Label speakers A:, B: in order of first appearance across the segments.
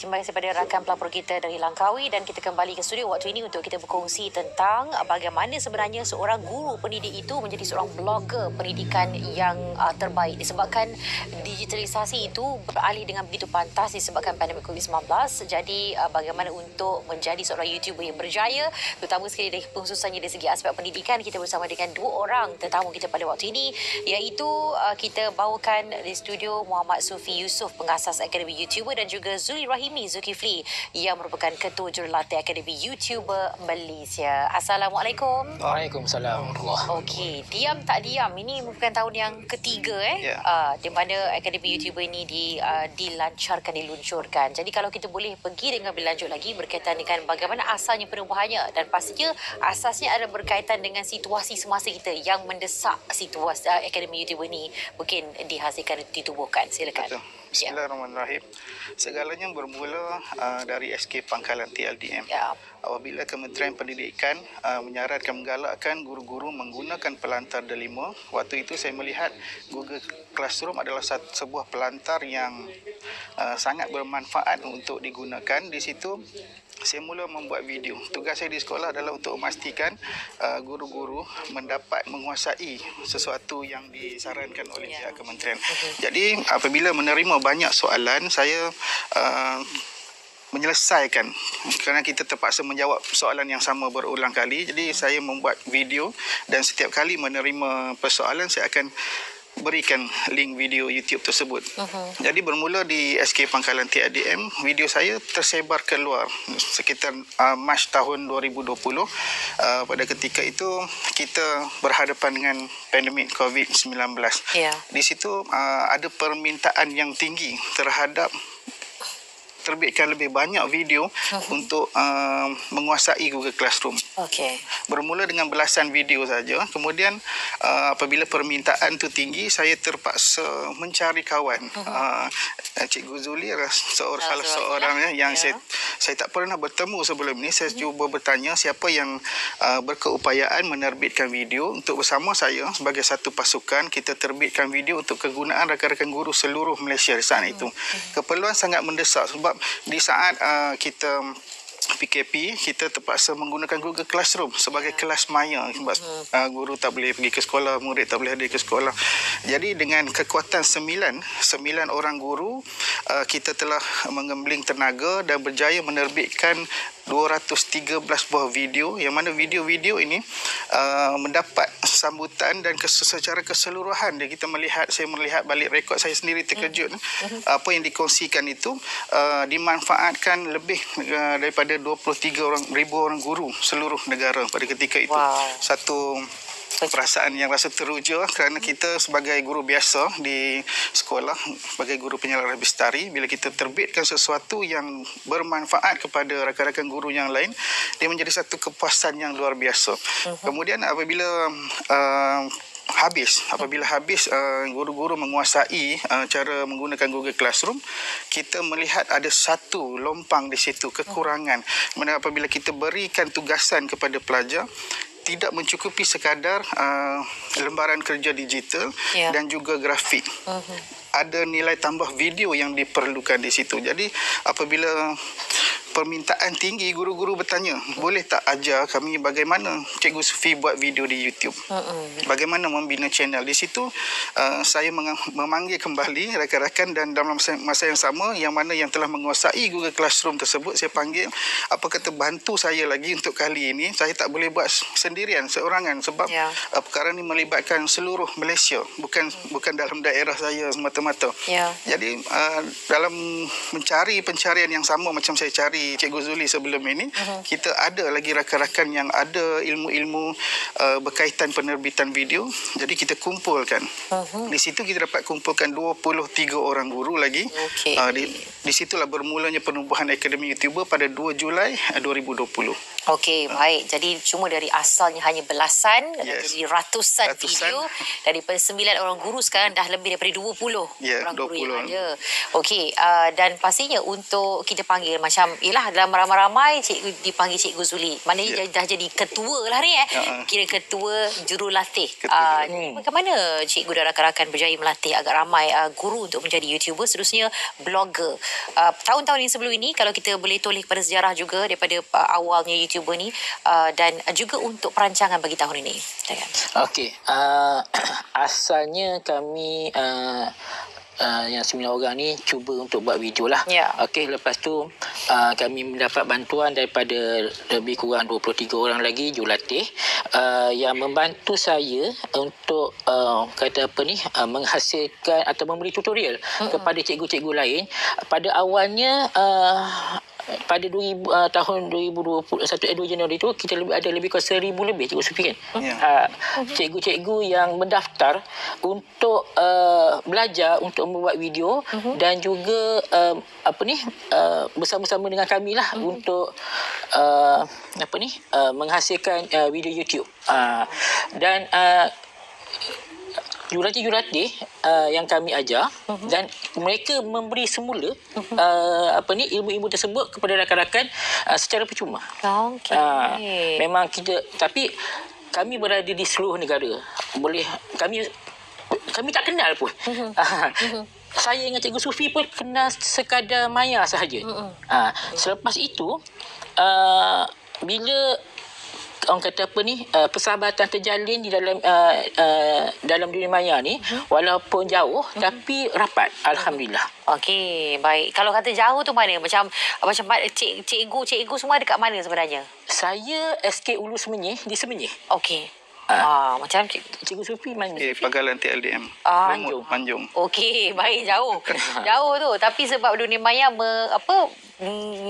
A: Terima kasih kepada rakan pelapor kita dari Langkawi dan kita kembali ke studio waktu ini untuk kita berkongsi tentang bagaimana sebenarnya seorang guru pendidik itu menjadi seorang blogger pendidikan yang terbaik disebabkan digitalisasi itu beralih dengan begitu pantas disebabkan pandemik COVID-19. Jadi bagaimana untuk menjadi seorang YouTuber yang berjaya, terutama sekali dari khususannya dari segi aspek pendidikan. Kita bersama dengan dua orang tetamu kita pada waktu ini, iaitu kita bawakan di studio Muhammad Sufi Yusof, pengasas Akademi YouTuber, dan juga Zuli Rahimi Zulkifli yang merupakan Ketua Jurulatih Akademi YouTuber Malaysia. Assalamualaikum.
B: Waalaikumsalam.
A: Okey, diam tak diam. Ini merupakan tahun yang ketiga di mana Akademi YouTuber ini diluncurkan. Jadi kalau kita boleh pergi dengan lebih lanjut lagi berkaitan dengan bagaimana asalnya perubahannya, dan pastinya asasnya ada berkaitan dengan situasi semasa kita yang mendesak situasi Akademi YouTuber ini mungkin dihasilkan, ditubuhkan. Silakan.
B: Betul. Bismillahirrahmanirrahim. Segalanya bermula dari SK Pangkalan TLDM.
A: Ya.
B: Apabila Kementerian Pendidikan menyarankan menggalakkan guru-guru menggunakan pelantar delima, waktu itu saya melihat Google Classroom adalah sebuah pelantar yang sangat bermanfaat untuk digunakan. Di situ saya mula membuat video. Tugas saya di sekolah adalah untuk memastikan guru-guru mendapat menguasai sesuatu yang disarankan oleh pihak kementerian. Jadi apabila menerima banyak soalan, saya menyelesaikan kerana kita terpaksa menjawab soalan yang sama berulang kali. Jadi saya membuat video dan setiap kali menerima persoalan saya akan berikan link video YouTube tersebut. Jadi bermula di SK Pangkalan TLDM, video saya tersebar keluar sekitar Mac tahun 2020. Pada ketika itu kita berhadapan dengan pandemik COVID-19.
A: Ya.
B: Di situ ada permintaan yang tinggi terhadap terbitkan lebih banyak video untuk menguasai Google Classroom.
A: Okey.
B: Bermula dengan belasan video saja. Kemudian apabila permintaan itu tinggi, saya terpaksa mencari kawan. Cikgu Zuli adalah salah seorang yang saya tak pernah bertemu sebelum ini. Saya cuba bertanya siapa yang berkeupayaan menerbitkan video untuk bersama saya sebagai satu pasukan. Kita terbitkan video untuk kegunaan rakan-rakan guru seluruh Malaysia di saat itu. Keperluan sangat mendesak sebab di saat kita PKP, kita terpaksa menggunakan Google Classroom sebagai kelas maya sebab guru tak boleh pergi ke sekolah, murid tak boleh hadir ke sekolah. Jadi dengan kekuatan 9 orang guru, kita telah mengembling tenaga dan berjaya menerbitkan 213 buah video, yang mana video-video ini mendapat sambutan dan secara keseluruhan saya melihat balik rekod saya sendiri terkejut. Apa yang dikongsikan itu dimanfaatkan lebih daripada 23,000 orang guru seluruh negara pada ketika itu.
A: Wow.
B: Satu perasaan yang rasa teruja kerana kita sebagai guru biasa di sekolah, sebagai guru penyalaran bestari, bila kita terbitkan sesuatu yang bermanfaat kepada rakan-rakan guru yang lain, dia menjadi satu kepuasan yang luar biasa. Kemudian apabila habis guru-guru menguasai cara menggunakan Google Classroom, kita melihat ada satu lompang di situ, kekurangan. Mana apabila kita berikan tugasan kepada pelajar, tidak mencukupi sekadar lembaran kerja digital dan juga grafik. Ada nilai tambah video yang diperlukan di situ. Jadi apabila permintaan tinggi, guru-guru bertanya, boleh tak ajar kami bagaimana Cikgu Sufi buat video di YouTube? Bagaimana membina channel? Di situ saya memanggil kembali rakan-rakan dan dalam masa yang sama, yang mana yang telah menguasai Google Classroom tersebut, saya panggil, apa kata bantu saya lagi untuk kali ini. Saya tak boleh buat sendirian, seorangan sebab perkara ini melibatkan seluruh Malaysia, bukan dalam daerah saya semata-mata. Jadi dalam mencari pencarian yang sama macam saya cari Cikgu Zuli sebelum ini, kita ada lagi rakan-rakan yang ada ilmu-ilmu berkaitan penerbitan video. Jadi kita kumpulkan. Di situ kita dapat kumpulkan 23 orang guru lagi. Di situlah bermulanya penubuhan Akademi YouTuber pada 2 Julai 2020.
A: Okey, baik. Jadi cuma dari asalnya hanya belasan, jadi ratusan video. Daripada 9 orang guru sekarang dah lebih daripada 20 orang guru yang ada. Okey, dan pastinya untuk kita panggil macam, yelah dalam ramai-ramai dipanggil Cikgu Zuli. Maknanya dah jadi ketua lah ni Kira ketua jurulatih. Bagaimana cikgu dan rakan-rakan berjaya melatih agak ramai guru untuk menjadi YouTuber, seterusnya blogger. tahun-tahun yang sebelum ini, kalau kita boleh toleh kepada sejarah juga daripada awalnya YouTuber ni, dan juga untuk perancangan bagi tahun ini. Silakan.
C: Okey, asalnya kami yang 9 orang ni cuba untuk buat video lah.
A: Ya.
C: Okey, lepas tu kami mendapat bantuan daripada lebih kurang 23 orang lagi jurulatih yang membantu saya untuk kata apa ni, menghasilkan atau memberi tutorial kepada cikgu-cikgu lain. Pada awalnya pada tahun 2021 2 Januari tu kita ada lebih kurang 1,000 lebih cikgu Sufi kan. Cikgu-cikgu yang mendaftar untuk belajar untuk membuat video dan juga bersama-sama dengan kami lah untuk menghasilkan video YouTube. Dan jurulatih yang kami ajar dan mereka memberi semula ilmu-ilmu tersebut kepada rakan-rakan secara percuma.
A: Okey.
C: Memang kita, tapi kami berada di seluruh negara. Kami tak kenal pun. Saya dengan Cikgu Sufi pun kenal sekadar maya sahaja. Selepas itu bila orang kata persahabatan terjalin di dalam dunia maya ni, walaupun jauh tapi rapat, alhamdulillah.
A: Okey, baik. Kalau kata jauh tu mana? Macam cikgu semua dekat mana sebenarnya?
C: Saya SK Ulu Semenyih di Semenyih.
A: Okey. Macam
C: Cikgu Sufi mana?
B: Pagalan TLDM. Manjung.
A: Okey, baik, jauh. Jauh tu, tapi sebab dunia maya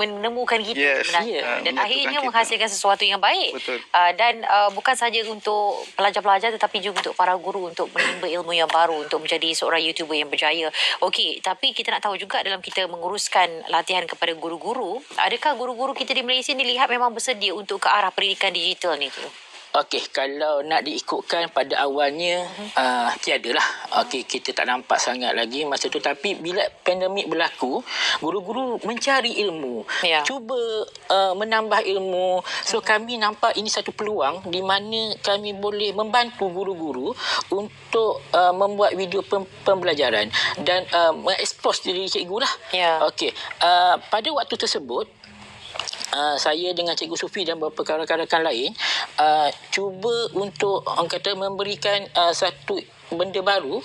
A: menemukan kita sebenarnya, dan akhirnya menghasilkan sesuatu yang baik.
B: Betul.
A: Dan bukan saja untuk pelajar-pelajar tetapi juga untuk para guru untuk menimba ilmu yang baru untuk menjadi seorang YouTuber yang berjaya. Okey, tapi kita nak tahu juga dalam kita menguruskan latihan kepada guru-guru, adakah guru-guru kita di Malaysia ni lihat memang bersedia untuk ke arah pendidikan digital ni tu?
C: Okey, kalau nak diikutkan pada awalnya tiadalah. Okey, kita tak nampak sangat lagi masa tu, tapi bila pandemik berlaku, guru-guru mencari ilmu, cuba menambah ilmu. So kami nampak ini satu peluang di mana kami boleh membantu guru-guru untuk membuat video pembelajaran dan mengekspos diri cikgu lah. Okey, pada waktu tersebut saya dengan Cikgu Sufi dan beberapa rakan-rakan lain cuba untuk orang kata memberikan satu benda baru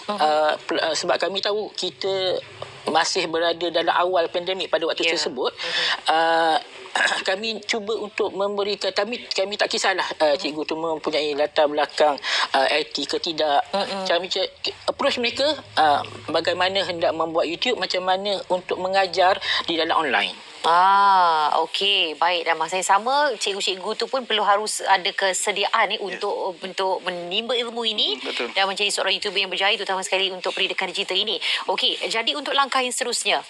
C: sebab kami tahu kita masih berada dalam awal pandemik pada waktu tersebut. Kami cuba untuk memberikan, kami tak kisahlah cikgu tu mempunyai latar belakang IT ke tidak. Kami approach mereka bagaimana hendak membuat YouTube, macam mana untuk mengajar di dalam online.
A: Okey, baik. Dan masa yang sama, cikgu-cikgu tu pun harus ada kesediaan untuk menimba ilmu ini.
B: Betul.
A: Dan menjadi seorang YouTuber yang berjaya, terutama sekali untuk pendidikan digital ini. Okey, jadi untuk langkah yang seterusnya,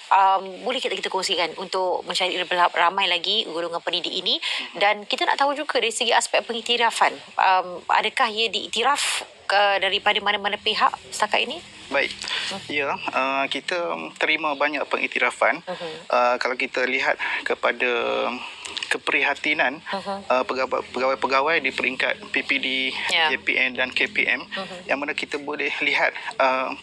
A: boleh kita kongsikan untuk mencari ramai lagi golongan pendidik ini, dan kita nak tahu juga dari segi aspek pengiktirafan, adakah ia diiktiraf daripada mana-mana pihak setakat ini?
B: Baik. Ya, kita terima banyak pengiktirafan. Kalau kita lihat kepada keprihatinan pegawai-pegawai di peringkat PPD, JPN dan KPM, yang mana kita boleh lihat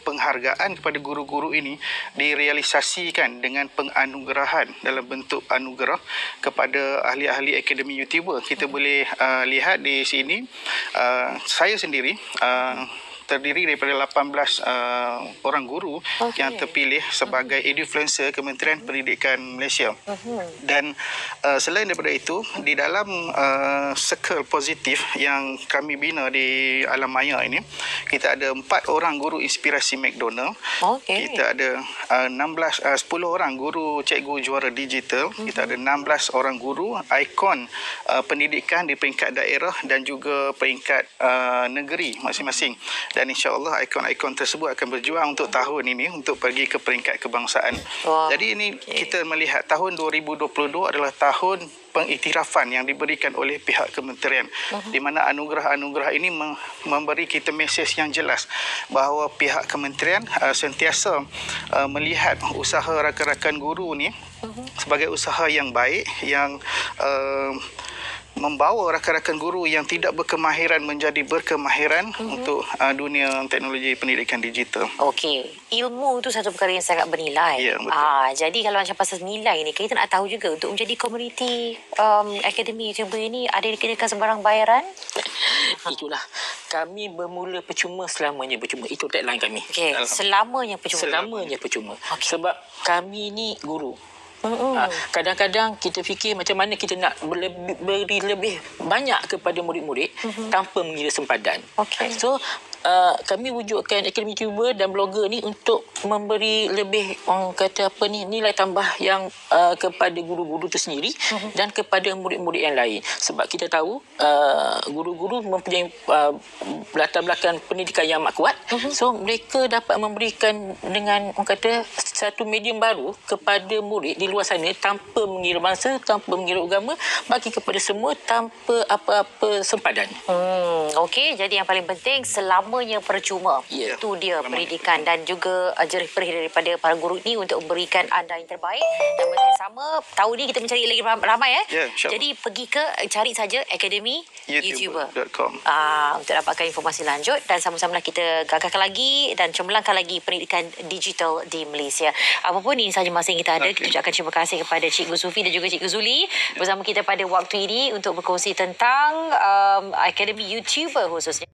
B: penghargaan kepada guru-guru ini direalisasikan dengan penganugerahan dalam bentuk anugerah kepada ahli-ahli akademi YouTuber. Kita boleh lihat di sini, saya sendiri terdiri daripada 18 orang guru yang terpilih sebagai edufluencer Kementerian Pendidikan Malaysia. Dan selain daripada itu, di dalam circle positif yang kami bina di alam maya ini, kita ada 4 orang guru inspirasi McDonald. Kita ada 10 orang guru cikgu juara digital. Kita ada 16 orang guru ikon pendidikan di peringkat daerah dan juga peringkat negeri masing-masing. Dan insya-Allah ikon-ikon tersebut akan berjuang untuk tahun ini untuk pergi ke peringkat kebangsaan. Jadi ini kita melihat tahun 2022 adalah tahun pengiktirafan yang diberikan oleh pihak kementerian, di mana anugerah-anugerah ini memberi kita mesej yang jelas bahawa pihak kementerian sentiasa melihat usaha rakan-rakan guru ni sebagai usaha yang baik, yang membawa rakan-rakan guru yang tidak berkemahiran menjadi berkemahiran untuk dunia teknologi pendidikan digital.
A: Okey, ilmu tu satu perkara yang sangat bernilai.
B: Ya, betul.
A: Jadi kalau macam pasal nilai ni, kita nak tahu juga untuk menjadi komuniti akademi YouTuber ini, ada dikenakan sembarang bayaran?
C: Itulah, kami bermula percuma, selamanya percuma. Itu tagline kami.
A: Okey, selamanya percuma.
C: Selamanya percuma.
A: Okey.
C: Sebab kami ni guru. Kadang-kadang kita fikir macam mana kita nak beri lebih banyak kepada murid-murid tanpa mengira sempadan.
A: Okey.
C: So, kami wujudkan Akademi YouTuber dan blogger ni untuk memberi lebih, orang kata apa ni, nilai tambah yang kepada guru-guru itu sendiri dan kepada murid-murid yang lain. Sebab kita tahu guru-guru mempunyai latar belakang pendidikan yang amat kuat. So, mereka dapat memberikan dengan, orang kata, satu medium baru kepada murid di luar sana tanpa mengira bangsa, tanpa mengira agama, bagi kepada semua tanpa apa-apa sempadan.
A: Okey, jadi yang paling penting selamanya percuma.
C: Ya.
A: Itu dia pendidikan dan juga jerih perih daripada para guru ni untuk memberikan anda yang terbaik. Dan masa yang sama, tahun ni kita mencari lagi ramai
B: Ya, insyaAllah.
A: Jadi pergi ke cari saja Akademi YouTuber.
B: YouTuber.com.
A: Untuk dapatkan informasi lanjut dan sama-sama kita gagalkan lagi dan cemerlangkan lagi pendidikan digital di Malaysia. Apapun ini sahaja masa yang kita ada, kita ucapkan terima kasih kepada Cikgu Sufi dan juga Cikgu Zuli bersama kita pada waktu ini untuk berkongsi tentang Akademi YouTuber khususnya.